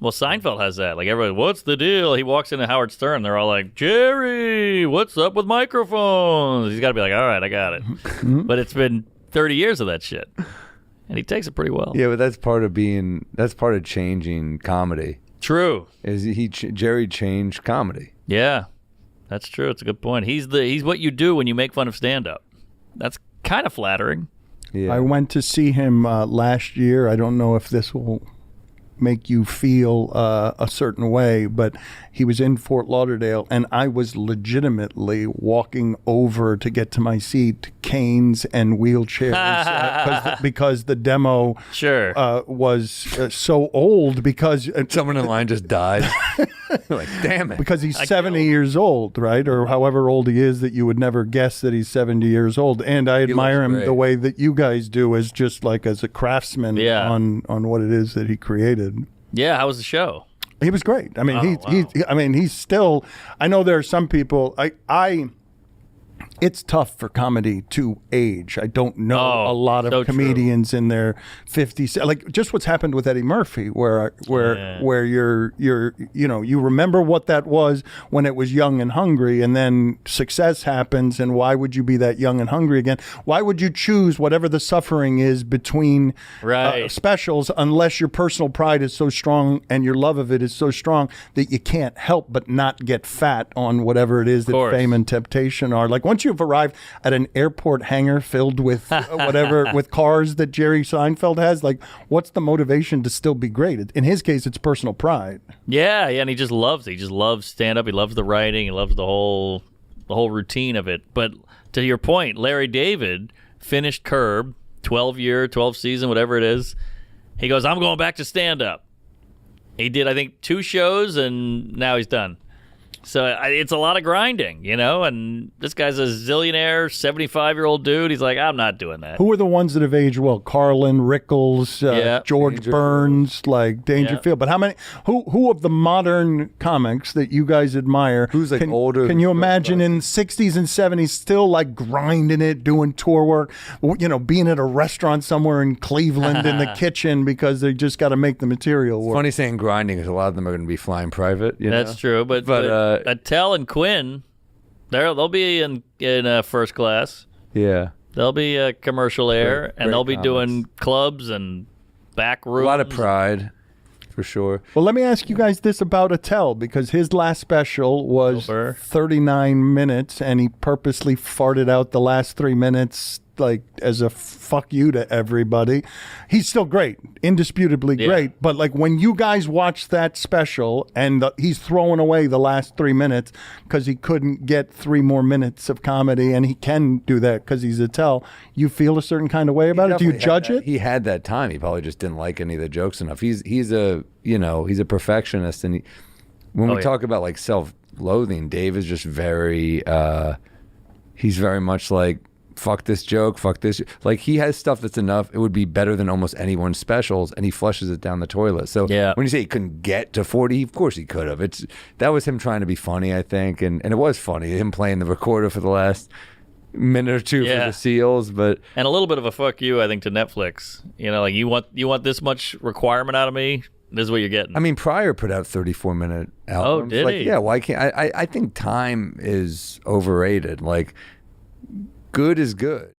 Well, Seinfeld has that. Like, everybody, what's the deal? He walks into Howard Stern. They're all like, Jerry, what's up with microphones? He's got to be like, all right, I got it. But it's been 30 years of that shit. And he takes it pretty well. Yeah, but that's part of changing comedy. True. Jerry changed comedy. Yeah, that's true. It's a good point. He's what you do when you make fun of stand-up. That's kind of flattering. Yeah. I went to see him last year. I don't know if this will make you feel a certain way, but he was in Fort Lauderdale, and I was legitimately walking over to get to my seat, canes and wheelchairs, because the demo was so old, because someone in line just died. Like, damn it. Because he's 70 years old, right? Or however old he is, that you would never guess that he's 70 years old. And I admire him the way that you guys do, as just like as a craftsman on what it is that he created. Yeah, how was the show? He was great. I mean, he's still. I know there are some people. It's tough for comedy to age. I don't know a lot of comedians in their 50s. Like just what's happened with Eddie Murphy, where you're you remember what that was when it was Young and Hungry, and then success happens, and why would you be that young and hungry again? Why would you choose whatever the suffering is between specials, unless your personal pride is so strong and your love of it is so strong that you can't help but not get fat on whatever it is that fame and temptation are. Like once you've arrived at an airport hangar filled with with cars that Jerry Seinfeld has, like what's the motivation to still be great? In his case, it's personal pride. Yeah, and he just loves it. He just loves stand-up. He loves the writing. He loves the whole routine of it. But to your point, Larry David finished Curb, 12 season, whatever it is. He goes, I'm going back to stand-up. He did, I think, 2 shows, and now he's done. So it's a lot of grinding, and this guy's a zillionaire, 75-year-old dude. He's like, I'm not doing that. Who are the ones that have aged well? Carlin, Rickles, George Burns, like Dangerfield. But how many? Who of the modern comics that you guys admire? Who's like older? Can you imagine in 60s and 70s still like grinding it, doing tour work, being at a restaurant somewhere in Cleveland in the kitchen because they just got to make the material work? It's funny saying grinding because a lot of them are going to be flying private. That's true, but Attell and Quinn, they'll be in first class. Yeah, they'll be commercial air, and they'll be doing clubs and back rooms. A lot of pride, for sure. Well, let me ask you guys this about Attell, because his last special was 39 minutes, and he purposely farted out the last 3 minutes, like as a fuck you to everybody. He's still great, indisputably great, but like when you guys watch that special and he's throwing away the last 3 minutes because he couldn't get 3 more minutes of comedy, and he can do that because he's Attell, you feel a certain kind of way about it? Do you judge it? He had that time. He probably just didn't like any of the jokes enough. He's a perfectionist, and when we talk about like self-loathing, Dave is just very he's very much like, fuck this joke, fuck this. Like, he has stuff that's enough. It would be better than almost anyone's specials, and he flushes it down the toilet. So when you say he couldn't get to 40, of course he could have. That was him trying to be funny, I think, and it was funny, him playing the recorder for the last minute or two for the Seals, and a little bit of a fuck you, I think, to Netflix. Like you want this much requirement out of me. This is what you're getting. I mean, Pryor put out 34-minute albums. Oh, did he? Yeah, why can't I think time is overrated. Like, good is good.